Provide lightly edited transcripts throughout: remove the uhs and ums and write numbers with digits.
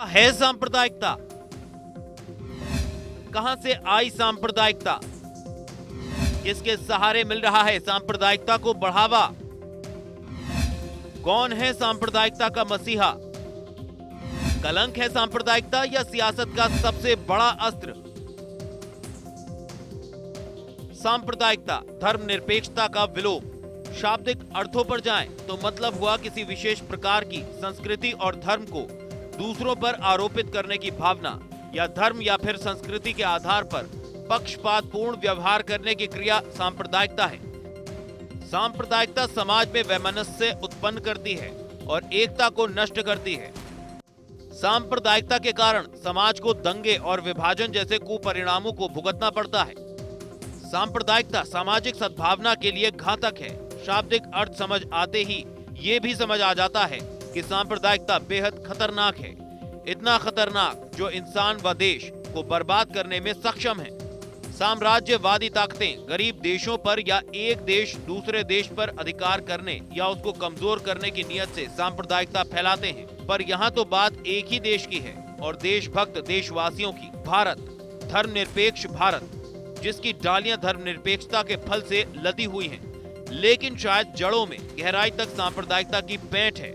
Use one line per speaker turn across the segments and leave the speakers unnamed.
है सांप्रदायिकता? कहां से आई सांप्रदायिकता? किसके सहारे मिल रहा है सांप्रदायिकता को बढ़ावा? कौन है सांप्रदायिकता का मसीहा? कलंक है सांप्रदायिकता या सियासत का सबसे बड़ा अस्त्र? सांप्रदायिकता धर्मनिरपेक्षता का विलोप। शाब्दिक अर्थों पर जाएं तो मतलब हुआ किसी विशेष प्रकार की संस्कृति और धर्म को दूसरों पर आरोपित करने की भावना, या धर्म या फिर संस्कृति के आधार पर पक्षपातपूर्ण व्यवहार करने की क्रिया सांप्रदायिकता है। सांप्रदायिकता समाज में वैमनस्य उत्पन्न करती है और एकता को नष्ट करती है। सांप्रदायिकता के कारण समाज को दंगे और विभाजन जैसे कुपरिणामों को भुगतना पड़ता है। सांप्रदायिकता सामाजिक सद्भावना के लिए घातक है। शाब्दिक अर्थ समझ आते ही ये भी समझ आ जाता है कि सांप्रदायिकता बेहद खतरनाक है, इतना खतरनाक जो इंसान व देश को बर्बाद करने में सक्षम है। साम्राज्यवादी ताकतें गरीब देशों पर या एक देश दूसरे देश पर अधिकार करने या उसको कमजोर करने की नियत से सांप्रदायिकता फैलाते हैं, पर यहाँ तो बात एक ही देश की है और देशभक्त देशवासियों की। भारत, धर्मनिरपेक्ष भारत, जिसकी डालियां धर्मनिरपेक्षता के फल से लदी हुई हैं, लेकिन शायद जड़ों में गहराई तक सांप्रदायिकता की पैंठ है।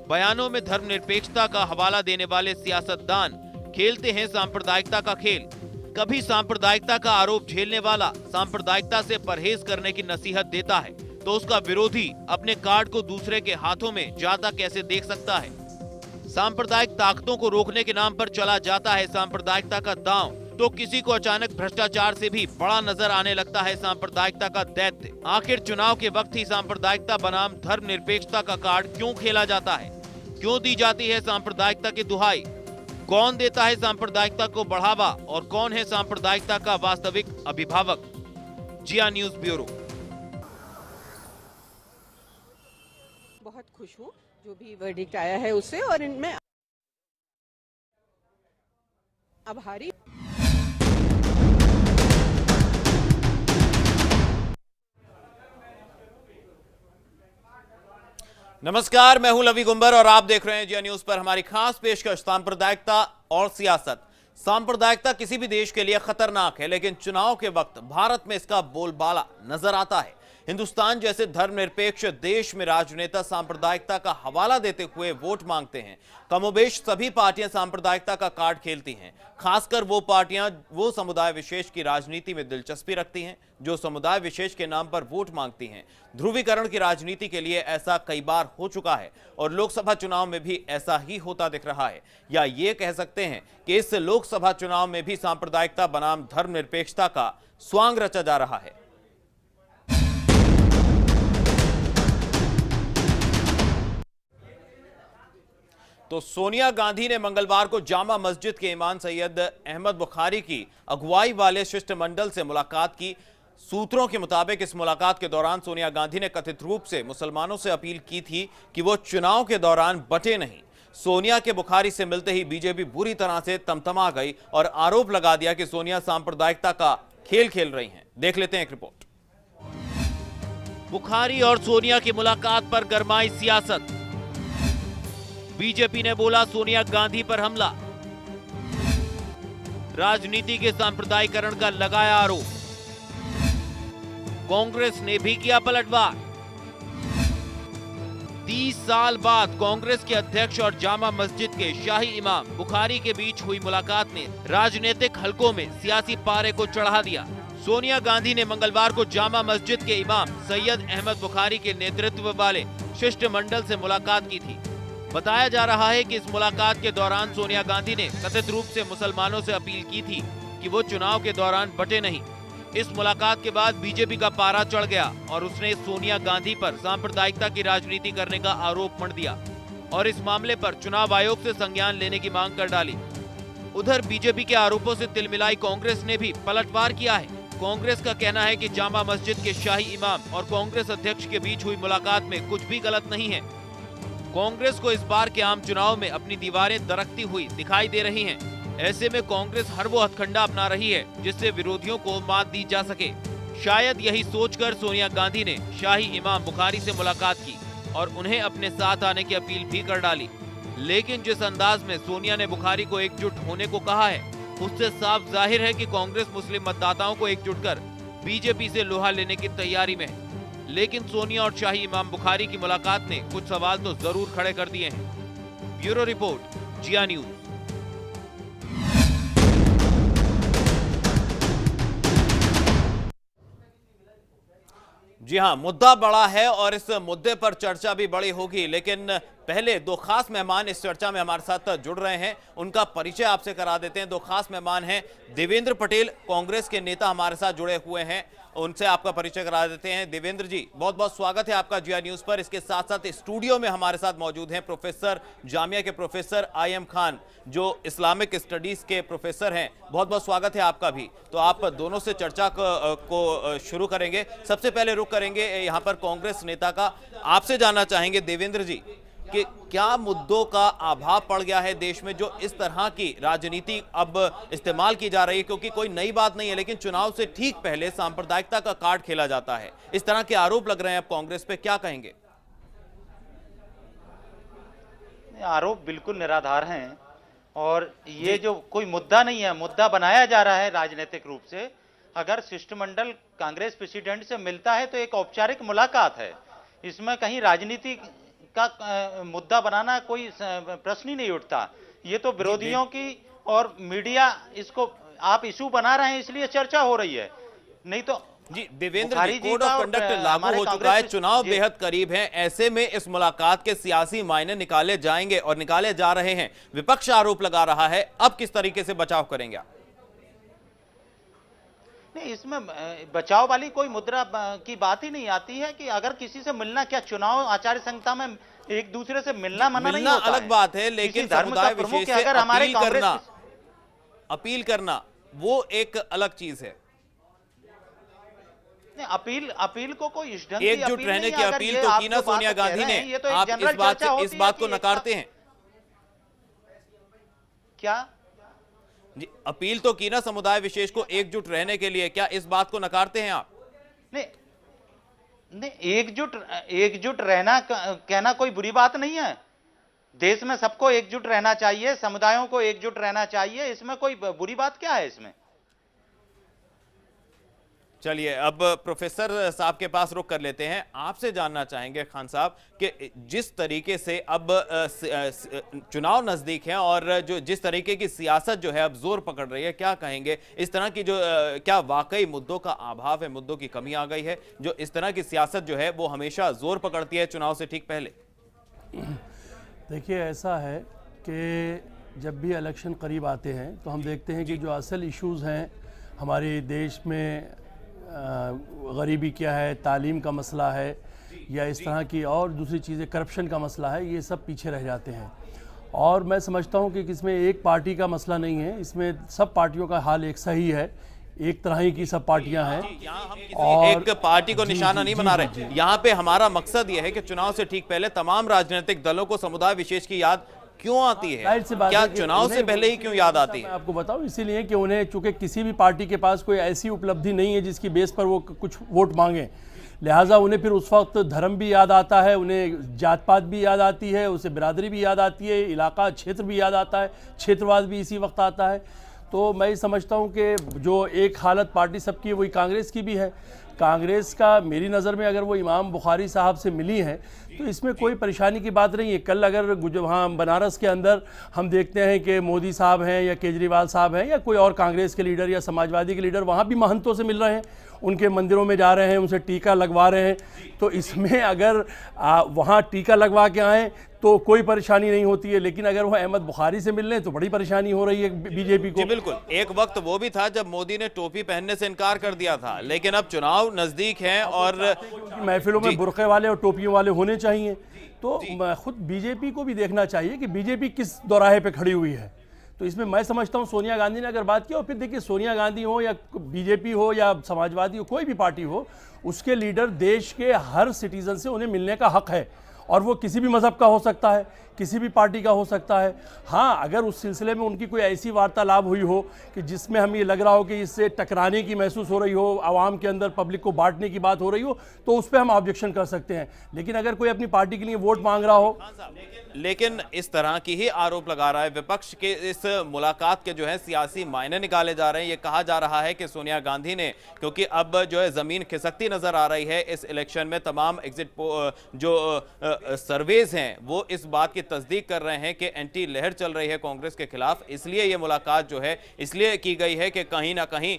बयानों में धर्मनिरपेक्षता का हवाला देने वाले सियासतदान खेलते हैं सांप्रदायिकता का खेल। कभी सांप्रदायिकता का आरोप झेलने वाला सांप्रदायिकता से परहेज करने की नसीहत देता है तो उसका विरोधी अपने कार्ड को दूसरे के हाथों में जाता कैसे देख सकता है। सांप्रदायिक ताकतों को रोकने के नाम पर चला जाता है सांप्रदायिकता का दांव, तो किसी को अचानक भ्रष्टाचार से भी बड़ा नजर आने लगता है सांप्रदायिकता का दैत्य। आखिर चुनाव के वक्त ही सांप्रदायिकता बनाम धर्मनिरपेक्षता का कार्ड क्यों खेला जाता है? क्यों दी जाती है सांप्रदायिकता की दुहाई? कौन देता है सांप्रदायिकता को बढ़ावा और कौन है सांप्रदायिकता का वास्तविक अभिभावक? जिया न्यूज ब्यूरो।
बहुत खुश हूँ जो भी वर्डिक्ट आया है उससे, और इनमें आभारी।
नमस्कार, मैं हूं लवी गुंबर और आप देख रहे हैं जिया न्यूज पर हमारी खास पेशकश सांप्रदायिकता और सियासत। सांप्रदायिकता किसी भी देश के लिए खतरनाक है, लेकिन चुनाव के वक्त भारत में इसका बोलबाला नजर आता है। हिंदुस्तान जैसे धर्मनिरपेक्ष देश में राजनेता सांप्रदायिकता का हवाला देते हुए वोट मांगते हैं। कमोबेश सभी पार्टियां सांप्रदायिकता का कार्ड खेलती हैं, खासकर वो पार्टियां वो समुदाय विशेष की राजनीति में दिलचस्पी रखती हैं, जो समुदाय विशेष के नाम पर वोट मांगती हैं। ध्रुवीकरण की राजनीति के लिए ऐसा कई बार हो चुका है और लोकसभा चुनाव में भी ऐसा ही होता दिख रहा है। या ये कह सकते हैं कि इस लोकसभा चुनाव में भी सांप्रदायिकता बनाम धर्मनिरपेक्षता का स्वांग रचा जा रहा है। तो सोनिया गांधी ने मंगलवार को जामा मस्जिद के इमाम सैयद अहमद बुखारी की अगुवाई वाले शिष्टमंडल से मुलाकात की। सूत्रों के मुताबिक इस मुलाकात के दौरान सोनिया गांधी ने कथित रूप से मुसलमानों से अपील की थी कि वो चुनाव के दौरान बटे नहीं। सोनिया के बुखारी से मिलते ही बीजेपी बुरी तरह से तमतमा गई और आरोप लगा दिया कि सोनिया सांप्रदायिकता का खेल खेल रही हैं। देख लेते हैं एक रिपोर्ट। बुखारी और सोनिया की मुलाकात पर गरमाई सियासत। बीजेपी ने बोला सोनिया गांधी पर हमला। राजनीति के सांप्रदायिकरण का लगाया आरोप। कांग्रेस ने भी किया पलटवार। 30 साल बाद कांग्रेस के अध्यक्ष और जामा मस्जिद के शाही इमाम बुखारी के बीच हुई मुलाकात ने राजनीतिक हलकों में सियासी पारे को चढ़ा दिया। सोनिया गांधी ने मंगलवार को जामा मस्जिद के इमाम सैयद अहमद बुखारी के नेतृत्व वाले शिष्टमंडल से मुलाकात की थी। बताया जा रहा है कि इस मुलाकात के दौरान सोनिया गांधी ने कथित रूप से मुसलमानों से अपील की थी कि वो चुनाव के दौरान बटे नहीं। इस मुलाकात के बाद बीजेपी का पारा चढ़ गया और उसने सोनिया गांधी पर सांप्रदायिकता की राजनीति करने का आरोप मढ़ दिया और इस मामले पर चुनाव आयोग से संज्ञान लेने की मांग कर डाली। उधर बीजेपी के आरोपों से तिलमिलाई कांग्रेस ने भी पलटवार किया है। कांग्रेस का कहना है कि जामा मस्जिद के शाही इमाम और कांग्रेस अध्यक्ष के बीच हुई मुलाकात में कुछ भी गलत नहीं है। कांग्रेस को इस बार के आम चुनाव में अपनी दीवारें दरकती हुई दिखाई दे रही हैं। ऐसे में कांग्रेस हर वो हथकंडा अपना रही है जिससे विरोधियों को मात दी जा सके। शायद यही सोचकर सोनिया गांधी ने शाही इमाम बुखारी से मुलाकात की और उन्हें अपने साथ आने की अपील भी कर डाली। लेकिन जिस अंदाज में सोनिया ने बुखारी को एकजुट होने को कहा है, उससे साफ जाहिर है कि कांग्रेस मुस्लिम मतदाताओं को एकजुट कर बीजेपी से लोहा लेने की तैयारी में है। लेकिन सोनिया और शाही इमाम बुखारी की मुलाकात ने कुछ सवाल तो जरूर खड़े कर दिए हैं। ब्यूरो रिपोर्ट, जिया न्यूज। जी हां, मुद्दा बड़ा है और इस मुद्दे पर चर्चा भी बड़ी होगी, लेकिन पहले दो खास मेहमान इस चर्चा में हमारे साथ जुड़ रहे हैं। उनका परिचय आपसे करा देते हैं। दो खास मेहमान हैं, देवेंद्र पटेल, कांग्रेस के नेता हमारे साथ जुड़े हुए हैं, उनसे आपका परिचय करा देते हैं। देवेंद्र जी, बहुत बहुत स्वागत है आपका जिया न्यूज पर। इसके साथ साथ स्टूडियो में हमारे साथ मौजूद हैं प्रोफेसर, जामिया के प्रोफेसर IM खान, जो इस्लामिक स्टडीज के प्रोफेसर हैं। बहुत बहुत स्वागत है आपका भी। तो आप दोनों से चर्चा को शुरू करेंगे। सबसे पहले रुख करेंगे यहाँ पर कांग्रेस नेता का। आपसे जानना चाहेंगे देवेंद्र जी कि क्या मुद्दों का अभाव पड़ गया है देश में, जो इस तरह की राजनीति अब इस्तेमाल की जा रही है, क्योंकि कोई नई बात नहीं है, लेकिन चुनाव से ठीक पहले सांप्रदायिकता का कार्ड खेला जाता है। इस तरह के आरोप लग रहे हैं अब कांग्रेस पे, क्या कहेंगे?
आरोप बिल्कुल निराधार हैं और ये जो कोई मुद्दा नहीं है, मुद्दा बनाया जा रहा है राजनीतिक रूप से। अगर शिष्टमंडल कांग्रेस प्रेसिडेंट से मिलता है तो एक औपचारिक मुलाकात है, इसमें कहीं राजनीति का मुद्दा बनाना कोई प्रश्न ही नहीं उठता। ये तो विरोधियों की और मीडिया इसको आप इशू बना रहे हैं, इसलिए चर्चा हो रही है, नहीं तो
जी। देवेंद्र जी, कोड ऑफ कंडक्ट लागू हो चुका है, चुनाव बेहद करीब है, ऐसे में इस मुलाकात के सियासी मायने निकाले जाएंगे और निकाले जा रहे हैं। विपक्ष आरोप लगा रहा है, अब किस तरीके से बचाव करेंगे आप?
नहीं, इसमें बचाव वाली कोई मुद्रा की बात ही नहीं आती है कि अगर किसी से मिलना, क्या चुनाव आचार संहिता में एक दूसरे से मिलना मना नहीं होता
अलग बात है, लेकिन समुदाय विशेष से
अगर हमारे
अपील करना वो एक अलग चीज है।
अपील को कोई इस ढंग
एकजुट रहने की अपील तो की ना सोनिया गांधी ने, आप इस बात को नकारते हैं
क्या?
जी, अपील तो की ना समुदाय विशेष को एकजुट रहने के लिए, क्या इस बात को नकारते हैं आप?
नहीं, एकजुट रहना कहना कोई बुरी बात नहीं है। देश में सबको एकजुट रहना चाहिए, समुदायों को एकजुट रहना चाहिए, इसमें कोई बुरी बात क्या है इसमें?
चलिए, अब प्रोफेसर साहब के पास रुख कर लेते हैं। आपसे जानना चाहेंगे खान साहब कि जिस तरीके से अब चुनाव नजदीक है और जो जिस तरीके की सियासत जो है अब जोर पकड़ रही है, क्या कहेंगे इस तरह की जो क्या वाकई मुद्दों का अभाव है, मुद्दों की कमी आ गई है, जो इस तरह की सियासत जो है वो हमेशा जोर पकड़ती है चुनाव से ठीक पहले?
देखिए, ऐसा है कि जब भी इलेक्शन करीब आते हैं तो हम देखते हैं कि जो असल इश्यूज़ हैं हमारे देश में, गरीबी क्या है, तालीम का मसला है, या इस तरह की और दूसरी चीज़ें, करप्शन का मसला है, ये सब पीछे रह जाते हैं। और मैं समझता हूँ कि इसमें एक पार्टी का मसला नहीं है, इसमें सब पार्टियों का हाल एक सही है, एक तरह ही की सब पार्टियां हैं।
और एक पार्टी को निशाना नहीं बना रहे, यहाँ पे हमारा मकसद ये है कि चुनाव से ठीक पहले तमाम राजनीतिक दलों को समुदाय विशेष की याद क्यों आती है? क्या चुनाव से पहले ही क्यों याद आती है?
मैं आपको बताऊं, इसीलिए कि उन्हें, चूंकि किसी भी पार्टी के पास कोई ऐसी उपलब्धि नहीं है जिसकी बेस पर वो कुछ वोट मांगे, लिहाजा उन्हें फिर उस वक्त धर्म भी याद आता है, उन्हें जात पात भी याद आती है, उसे बिरादरी भी याद आती है, इलाका क्षेत्र भी याद आता है, क्षेत्रवाद भी इसी वक्त आता है। तो मैं समझता हूं कि जो एक हालत पार्टी सबकी है वही कांग्रेस की भी है। कांग्रेस का मेरी नज़र में अगर वो इमाम बुखारी साहब से मिली है तो इसमें कोई परेशानी की बात नहीं है। कल अगर वहाँ बनारस के अंदर हम देखते हैं कि मोदी साहब हैं या केजरीवाल साहब हैं या कोई और कांग्रेस के लीडर या समाजवादी के लीडर वहाँ भी महंतों से मिल रहे हैं, उनके मंदिरों में जा रहे हैं, उनसे टीका लगवा रहे हैं, तो इसमें अगर वहाँ टीका लगवा के आएँ तो कोई परेशानी नहीं होती है, लेकिन अगर वो अहमद बुखारी से मिल रहे हैं तो बड़ी परेशानी हो रही है बीजेपी को।
बिल्कुल, एक वक्त वो भी था जब मोदी ने टोपी पहनने से इनकार कर दिया था, लेकिन अब चुनाव नजदीक है और
महफिलों में बुरखे वाले और टोपियों वाले होने चाहिए। तो खुद बीजेपी को भी देखना चाहिए कि बीजेपी किस दौराहे पे खड़ी हुई है। तो इसमें मैं समझता हूँ सोनिया गांधी ने अगर बात की, और फिर देखिए सोनिया गांधी हो या बीजेपी हो या समाजवादी हो, कोई भी पार्टी हो, उसके लीडर देश के हर सिटीजन से उन्हें मिलने का हक है, और वो किसी भी मजहब का हो सकता है, किसी भी पार्टी का हो सकता है। हाँ, अगर उस सिलसिले में उनकी कोई ऐसी वार्तालाप हुई हो कि जिसमें हमें ये लग रहा हो कि इससे टकराने की महसूस हो रही हो, आवाम के अंदर पब्लिक को बांटने की बात हो रही हो, तो उस पर हम ऑब्जेक्शन कर सकते हैं। लेकिन अगर कोई अपनी पार्टी के लिए वोट मांग रहा हो,
लेकिन इस तरह की ही आरोप लगा रहा है विपक्ष के इस मुलाकात के जो है सियासी मायने निकाले जा रहे हैं। ये कहा जा रहा है कि सोनिया गांधी ने, क्योंकि अब जो है जमीन खिसकती नजर आ रही है इस इलेक्शन में, तमाम एग्जिट जो सर्वेज हैं वो इस बात की तस्दीक कर रहे हैं कि एंटी लहर चल रही है कांग्रेस के खिलाफ, इसलिए ये मुलाकात जो है इसलिए की गई है कि कहीं ना कहीं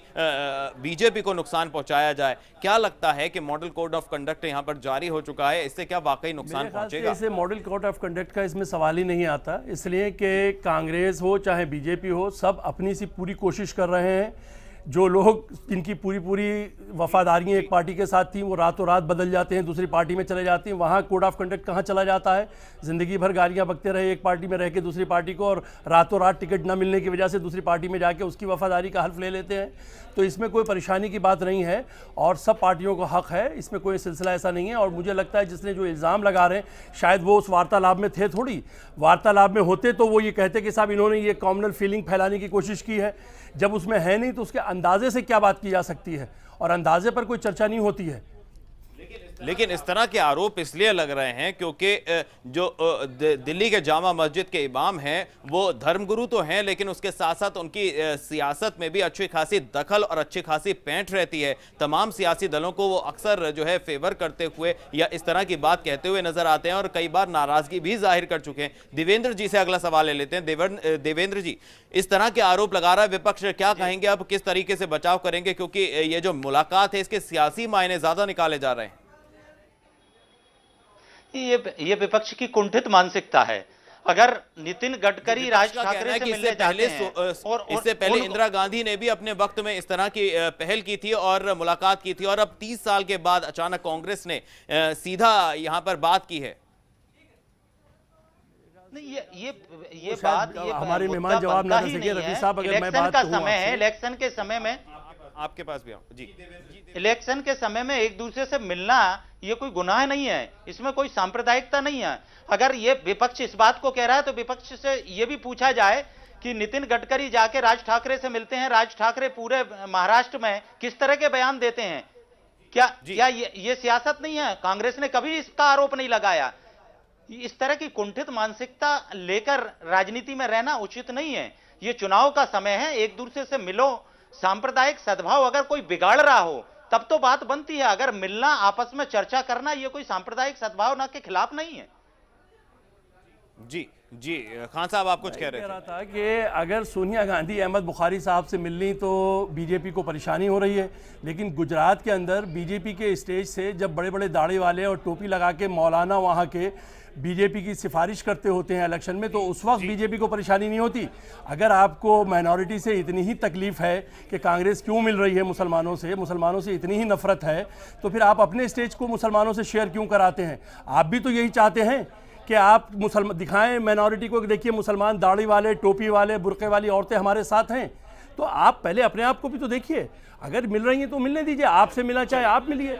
बीजेपी को नुकसान पहुंचाया जाए। क्या लगता है कि मॉडल कोड ऑफ कंडक्ट यहां पर जारी हो चुका है, इससे क्या वाकई नुकसान पहुंचेगा?
इसे मॉडल कोड ऑफ कंडक्ट का इसमें सवाल ही नहीं आता, इसलिए कि कांग्रेस हो चाहे बीजेपी हो, सब अपनी सी पूरी कोशिश कर रहे हैं। जो लोग जिनकी पूरी वफादारियां एक पार्टी के साथ थी, वो रातों रात बदल जाते हैं, दूसरी पार्टी में चले जाते हैं। वहाँ कोड ऑफ कंडक्ट कहाँ चला जाता है? ज़िंदगी भर गालियाँ बकते रहे एक पार्टी में रह के दूसरी पार्टी को, और रातों रात टिकट न मिलने की वजह से दूसरी पार्टी में जाके उसकी वफादारी का हल्फ ले लेते हैं। तो इसमें कोई परेशानी की बात नहीं है और सब पार्टियों को हक है, इसमें कोई सिलसिला ऐसा नहीं है। और मुझे लगता है जिसने जो इल्ज़ाम लगा रहे हैं शायद वो उस वार्तालाप में थे थोड़ी, वार्तालाप में होते तो वो ये कहते कि साहब इन्होंने ये कॉम्युनल फीलिंग फैलाने की कोशिश की है। जब उसमें है नहीं तो उसके अंदाजे से क्या बात की जा सकती है, और अंदाजे पर कोई चर्चा नहीं होती है।
लेकिन इस तरह के आरोप इसलिए लग रहे हैं क्योंकि जो दिल्ली के जामा मस्जिद के इमाम हैं वो धर्मगुरु तो हैं, लेकिन उसके साथ साथ उनकी सियासत में भी अच्छी खासी दखल और अच्छी खासी पैंठ रहती है। तमाम सियासी दलों को वो अक्सर जो है फेवर करते हुए या इस तरह की बात कहते हुए नजर आते हैं और कई बार नाराजगी भी जाहिर कर चुके हैं। देवेंद्र जी से अगला सवाल ले लेते हैं। देवेंद्र जी, इस तरह के आरोप लगा रहा है विपक्ष, क्या कहेंगे आप, किस तरीके से बचाव करेंगे? क्योंकि ये जो मुलाकात है इसके सियासी मायने ज्यादा निकाले जा रहे हैं।
ये विपक्ष की कुंठित मानसिकता है। अगर नितिन गडकरी राज ठाकरे से मिलने जाते हैं, और
इससे पहले इंदिरा गांधी ने भी अपने वक्त में इस तरह की पहल की थी और मुलाकात की थी, और अब 30 साल के बाद अचानक कांग्रेस ने सीधा यहां पर बात की है।
नहीं, ये बात
हमारे मेहमान जवाब ना दे सके। रफी साहब, अगर मैं बात करूं,
समय है, इलेक्शन के समय में
आपके पास भी आऊं जी।
इलेक्शन के समय में एक दूसरे से मिलना ये कोई गुनाह नहीं है, इसमें कोई सांप्रदायिकता नहीं है। अगर ये विपक्ष इस बात को कह रहा है तो विपक्ष से ये भी पूछा जाए कि नितिन गडकरी जाके राज ठाकरे से मिलते हैं, राज ठाकरे पूरे महाराष्ट्र में किस तरह के बयान देते हैं? क्या ये सियासत नहीं है? कांग्रेस ने कभी इसका आरोप नहीं लगाया। इस तरह की कुंठित मानसिकता लेकर राजनीति में रहना उचित नहीं है। ये चुनाव का समय है, एक दूसरे से मिलो। सांप्रदायिक सद्भाव अगर कोई बिगाड़ रहा हो तब तो बात बनती है। अगर मिलना, आपस में चर्चा करना, ये कोई सांप्रदायिक सद्भावना के खिलाफ नहीं है।
जी खान साहब, आप कुछ कह रहे
था कि अगर सोनिया गांधी अहमद बुखारी साहब से मिल ली तो बीजेपी को परेशानी हो रही है, लेकिन गुजरात के अंदर बीजेपी के स्टेज से जब बड़े बड़े दाढ़ी वाले और टोपी लगा के मौलाना वहाँ के बीजेपी की सिफारिश करते होते हैं इलेक्शन में, तो उस वक्त बीजेपी को परेशानी नहीं होती। अगर आपको माइनॉरिटी से इतनी ही तकलीफ है कि कांग्रेस क्यों मिल रही है मुसलमानों से इतनी ही नफरत है, तो फिर आप अपने स्टेज को मुसलमानों से शेयर क्यों कराते हैं? आप भी तो यही चाहते हैं कि आप मुसलमान दिखाएं माइनॉरिटी को कि देखिए मुसलमान दाढ़ी वाले, टोपी वाले, बुर्के वाली औरतें हमारे साथ हैं। तो आप पहले अपने आप को भी तो देखिए। अगर मिल रही हैं तो मिलने दीजिए, आपसे मिला चाहे आप मिलिए,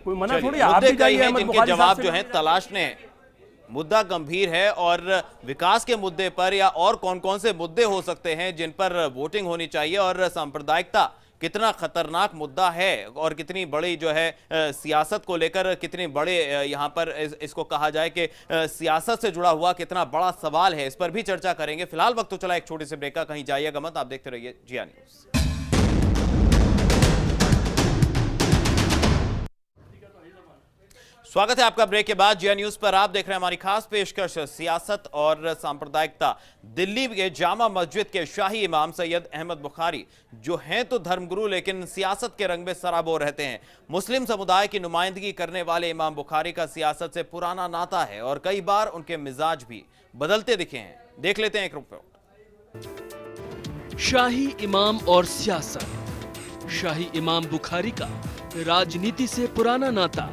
कोई मना थोड़ी। आप भी जाइए,
जिनके जवाब जो है तलाशने। मुद्दा गंभीर है और विकास के मुद्दे पर या और कौन कौन से मुद्दे हो सकते हैं जिन पर वोटिंग होनी चाहिए, और सांप्रदायिकता कितना खतरनाक मुद्दा है और कितनी बड़ी जो है सियासत को लेकर कितनी बड़े यहाँ पर इसको कहा जाए कि सियासत से जुड़ा हुआ कितना बड़ा सवाल है, इस पर भी चर्चा करेंगे। फिलहाल वक्त तो चला एक छोटे से ब्रेक का, कहीं जाइएगा मत, आप देखते रहिए जिया न्यूज़। स्वागत है आपका ब्रेक के बाद जिया न्यूज पर। आप देख रहे हैं हमारी खास पेशकश सियासत और सांप्रदायिकता। दिल्ली के जामा मस्जिद के शाही इमाम सैयद अहमद बुखारी जो हैं तो धर्मगुरु, लेकिन सियासत के रंग में सराबोर रहते हैं। मुस्लिम समुदाय की नुमाइंदगी करने वाले इमाम बुखारी का सियासत से पुराना नाता है और कई बार उनके मिजाज भी बदलते दिखे हैं। देख लेते हैं एक रिपोर्ट।
शाही इमाम और सियासत। शाही इमाम बुखारी का राजनीति से पुराना नाता।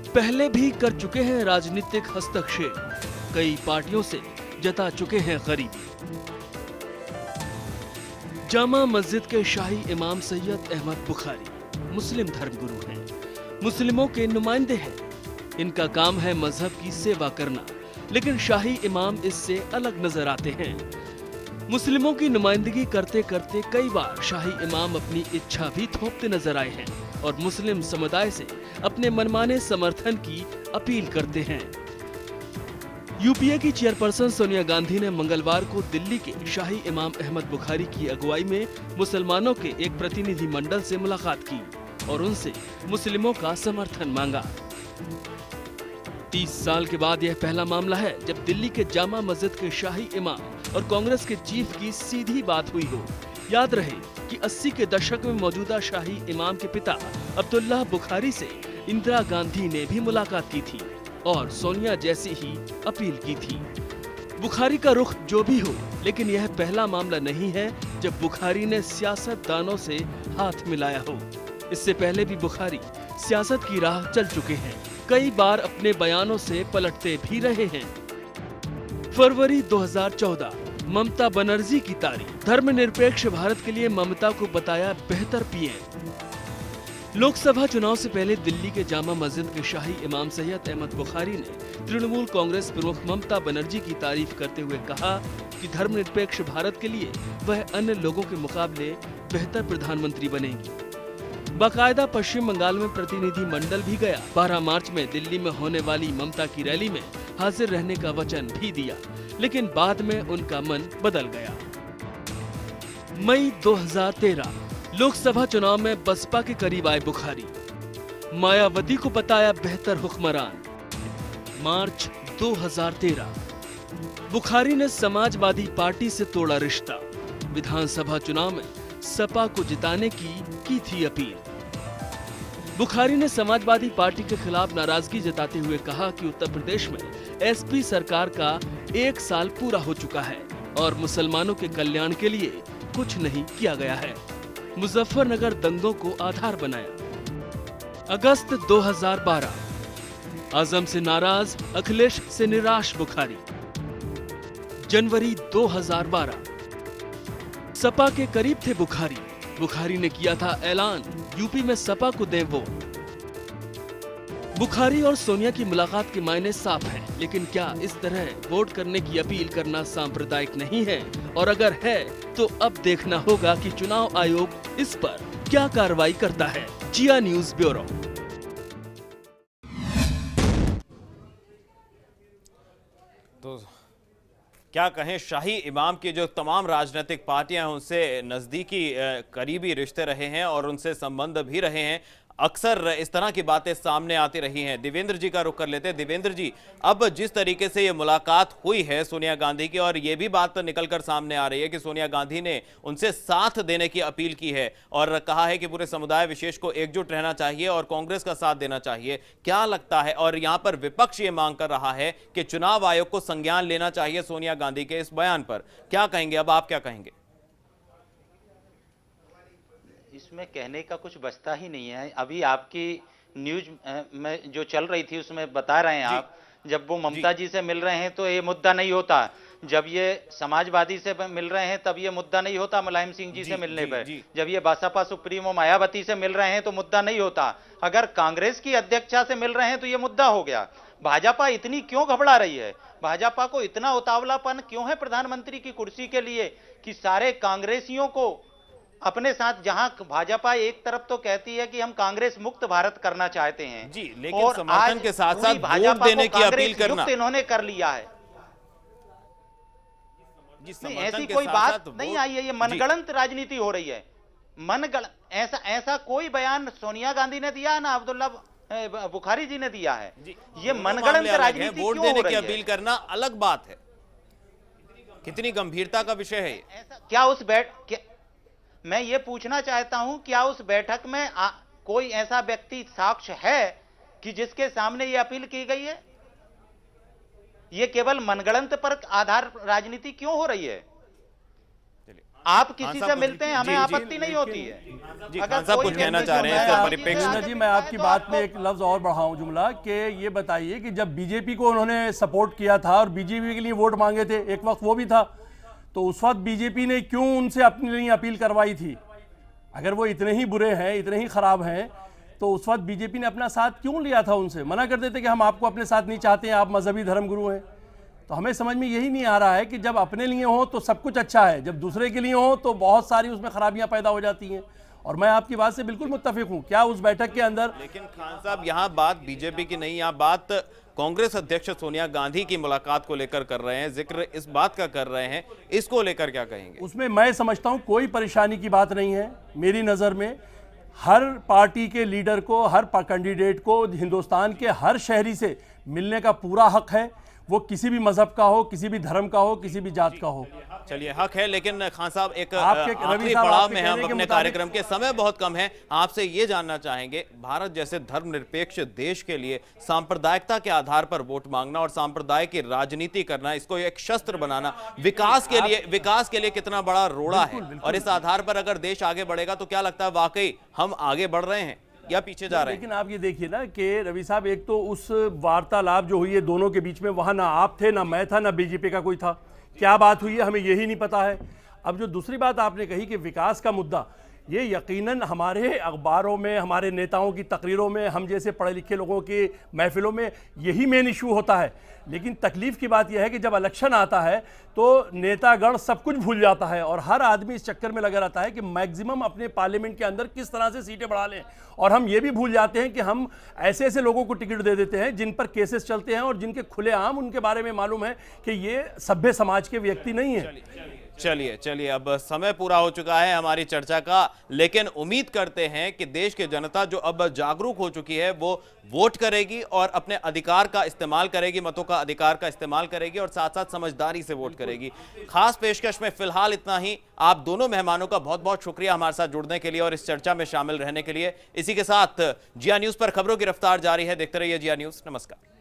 पहले भी कर चुके हैं राजनीतिक हस्तक्षेप, कई पार्टियों से जता चुके हैं गरीबी। जामा मस्जिद के शाही इमाम सैयद अहमद बुखारी मुस्लिम धर्मगुरु हैं, मुस्लिमों के नुमाइंदे हैं। इनका काम है मजहब की सेवा करना, लेकिन शाही इमाम इससे अलग नजर आते हैं। मुस्लिमों की नुमाइंदगी करते करते कई बार शाही इमाम अपनी इच्छा भी थोपते नजर आए हैं और मुस्लिम समुदाय से अपने मनमाने समर्थन की अपील करते हैं। यूपीए की चेयरपर्सन सोनिया गांधी ने मंगलवार को दिल्ली के शाही इमाम अहमद बुखारी की अगुवाई में मुसलमानों के एक प्रतिनिधि मंडल से मुलाकात की और उनसे मुस्लिमों का समर्थन मांगा। 30 साल के बाद यह पहला मामला है जब दिल्ली के जामा मस्जिद के शाही इमाम और कांग्रेस के चीफ की सीधी बात हुई हो। याद रहे कि 80 के दशक में मौजूदा शाही इमाम के पिता अब्दुल्लाह बुखारी से इंदिरा गांधी ने भी मुलाकात की थी और सोनिया जैसी ही अपील की थी। बुखारी का रुख जो भी हो, लेकिन यह पहला मामला नहीं है जब बुखारी ने सियासतदानों से हाथ मिलाया हो। इससे पहले भी बुखारी सियासत की राह चल चुके हैं, कई बार अपने बयानों से पलटते भी रहे हैं। फरवरी 2014 ममता बनर्जी की तारीख। धर्मनिरपेक्ष भारत के लिए ममता को बताया बेहतर पीएम। लोकसभा चुनाव से पहले दिल्ली के जामा मस्जिद के शाही इमाम सैयद अहमद बुखारी ने तृणमूल कांग्रेस प्रमुख ममता बनर्जी की तारीफ करते हुए कहा कि धर्मनिरपेक्ष भारत के लिए वह अन्य लोगों के मुकाबले बेहतर प्रधानमंत्री बनेंगी। बाकायदा पश्चिम बंगाल में प्रतिनिधि मंडल भी गया। 12 मार्च में दिल्ली में होने वाली ममता की रैली में हाजिर रहने का वचन भी दिया, लेकिन बाद में उनका मन बदल गया। मई 2013 लोकसभा चुनाव में बसपा के करीब आए बुखारी, मायावती को बताया बेहतर हुक्मरान। मार्च 2013 बुखारी ने समाजवादी पार्टी से तोड़ा रिश्ता। विधानसभा चुनाव में सपा को जिताने की थी अपील। बुखारी ने समाजवादी पार्टी के खिलाफ नाराजगी जताते हुए कहा कि उत्तर प्रदेश में एसपी सरकार का 1 साल पूरा हो चुका है और मुसलमानों के कल्याण के लिए कुछ नहीं किया गया है। मुजफ्फरनगर दंगों को आधार बनाया। अगस्त 2012 आजम से नाराज, अखिलेश से निराश बुखारी। जनवरी 2012 सपा के करीब थे बुखारी। बुखारी ने किया था ऐलान, यूपी में सपा को दें वोट। बुखारी और सोनिया की मुलाकात के मायने साफ हैं, लेकिन क्या इस तरह वोट करने की अपील करना सांप्रदायिक नहीं है? और अगर है तो अब देखना होगा कि चुनाव आयोग इस पर क्या कार्रवाई करता है। जिया न्यूज ब्यूरो।
तो क्या कहें, शाही इमाम की जो तमाम राजनीतिक पार्टियां हैं उनसे नजदीकी करीबी रिश्ते रहे हैं और उनसे संबंध भी रहे हैं। अक्सर इस तरह की बातें सामने आती रही हैं। देवेंद्र जी का रुख कर लेते हैं। देवेंद्र जी, अब जिस तरीके से ये मुलाकात हुई है सोनिया गांधी की, और ये भी बात निकलकर सामने आ रही है कि सोनिया गांधी ने उनसे साथ देने की अपील की है और कहा है कि पूरे समुदाय विशेष को एकजुट रहना चाहिए और कांग्रेस का साथ देना चाहिए। क्या लगता है, और यहां पर विपक्ष ये मांग कर रहा है कि चुनाव आयोग को संज्ञान लेना चाहिए सोनिया गांधी के इस बयान पर, क्या कहेंगे? अब आप क्या कहेंगे?
इसमें कहने का कुछ बचता ही नहीं है। अभी आपकी न्यूज में जो चल रही थी उसमें बता रहे हैं आप, जब वो ममता जी से मिल रहे हैं तो ये मुद्दा नहीं होता, जब ये समाजवादी से मिल रहे हैं तब ये मुद्दा नहीं होता मुलायम सिंह जी से मिलने पर, जब ये बसपा सुप्रीमो मायावती से मिल रहे हैं तो मुद्दा नहीं होता, अगर कांग्रेस की अध्यक्षा से मिल रहे हैं तो ये मुद्दा हो गया। भाजपा इतनी क्यों घबरा रही है? भाजपा को इतना उतावलापन क्यों है प्रधानमंत्री की कुर्सी के लिए कि सारे कांग्रेसियों को अपने साथ, जहां भाजपा एक तरफ तो कहती है कि हम कांग्रेस मुक्त भारत करना चाहते हैं
जी, लेकिन समर्थन के साथ साथ वोट देने की अपील करना
इन्होंने कर लिया है। ऐसी कोई बात नहीं आई है, ये मनगढ़ंत राजनीति हो रही है। मनगढ़ंत ऐसा कोई बयान सोनिया गांधी ने दिया है ना अब्दुल्ला बुखारी जी ने दिया है। ये मनगढ़ंत राजनीति
वोट देने की अपील करना अलग बात है। कितनी गंभीरता का विषय है ये?
क्या मैं ये पूछना चाहता हूं, क्या उस बैठक में कोई ऐसा व्यक्ति साक्ष्य है कि जिसके सामने ये अपील की गई है? ये केवल मनगढ़ंत पर आधार राजनीति क्यों हो रही है? आप किसी से मिलते हैं, हमें आपत्ति नहीं होती है।
अगर सब कुछ कहना चाह रहे हैं परिप्रेक्ष्य
जी, मैं आपकी बात में एक लफ्ज और बढ़ाऊं जुमला कि ये बताइए कि जब बीजेपी को उन्होंने सपोर्ट किया था और बीजेपी के लिए वोट मांगे थे, एक वक्त वो भी था, तो उस वक्त बीजेपी ने क्यों उनसे अपनी लिए अपील करवाई थी? अगर वो इतने ही बुरे हैं, इतने ही खराब हैं, तो उस वक्त बीजेपी ने अपना साथ क्यों लिया था? उनसे मना कर देते कि हम आपको अपने साथ नहीं चाहते हैं, आप मजहबी धर्मगुरु हैं। तो हमें समझ में यही नहीं आ रहा है कि जब अपने लिए हो तो सब कुछ अच्छा है, जब दूसरे के लिए हो तो बहुत सारी उसमें खराबियां पैदा हो जाती हैं। और मैं आपकी बात से बिल्कुल मुत्तफिक हूं। क्या उस बैठक के अंदर,
लेकिन खान साहब यहाँ बात बीजेपी की नहीं, यहाँ बात कांग्रेस अध्यक्ष सोनिया गांधी की मुलाकात को लेकर कर रहे हैं, जिक्र इस बात का कर रहे हैं, इसको लेकर क्या कहेंगे?
उसमें मैं समझता हूं कोई परेशानी की बात नहीं है। मेरी नज़र में हर पार्टी के लीडर को, हर कैंडिडेट को हिंदुस्तान के हर शहरी से मिलने का पूरा हक है, वो किसी भी मजहब का हो, किसी भी धर्म का हो, किसी भी जात का हो।
चलिए, हक है, लेकिन खान साहब एक
आपके
आखिरी पड़ाव में हम अपने कार्यक्रम के, समय बहुत कम है, आपसे ये जानना चाहेंगे, भारत जैसे धर्मनिरपेक्ष देश के लिए सांप्रदायिकता के आधार पर वोट मांगना और सांप्रदाय की राजनीति करना, इसको एक शस्त्र बनाना विकास के लिए कितना बड़ा रोड़ा है? और इस आधार पर अगर देश आगे बढ़ेगा तो क्या लगता है वाकई हम आगे बढ़ रहे हैं या पीछे जा रहे हैं?
लेकिन आप ये देखिए ना कि रवि साहब, एक तो उस वार्तालाप जो हुई है दोनों के बीच में, वहां ना आप थे, ना मैं था, ना बीजेपी का कोई था। क्या बात हुई है हमें यही नहीं पता है। अब जो दूसरी बात आपने कही कि विकास का मुद्दा, ये यकीनन हमारे अखबारों में, हमारे नेताओं की तकरीरों में, हम जैसे पढ़े लिखे लोगों की महफिलों में यही मेन इशू होता है। लेकिन तकलीफ की बात यह है कि जब इलेक्शन आता है तो नेतागण सब कुछ भूल जाता है और हर आदमी इस चक्कर में लगा रहता है कि मैक्सिमम अपने पार्लियामेंट के अंदर किस तरह से सीटें बढ़ा लें। और हम ये भी भूल जाते हैं कि हम ऐसे ऐसे लोगों को टिकट दे देते हैं जिन पर केसेस चलते हैं और जिनके खुलेआम उनके बारे में मालूम है कि ये सभ्य समाज के व्यक्ति नहीं है।
चलिए, अब समय पूरा हो चुका है हमारी चर्चा का, लेकिन उम्मीद करते हैं कि देश की जनता जो अब जागरूक हो चुकी है वो वोट करेगी और अपने अधिकार का इस्तेमाल करेगी, मतों का अधिकार का इस्तेमाल करेगी और साथ साथ समझदारी से वोट करेगी। खास पेशकश में फिलहाल इतना ही। आप दोनों मेहमानों का बहुत बहुत शुक्रिया हमारे साथ जुड़ने के लिए और इस चर्चा में शामिल रहने के लिए। इसी के साथ जिया न्यूज पर खबरों की रफ्तार जारी है। देखते रहिए जिया न्यूज। नमस्कार।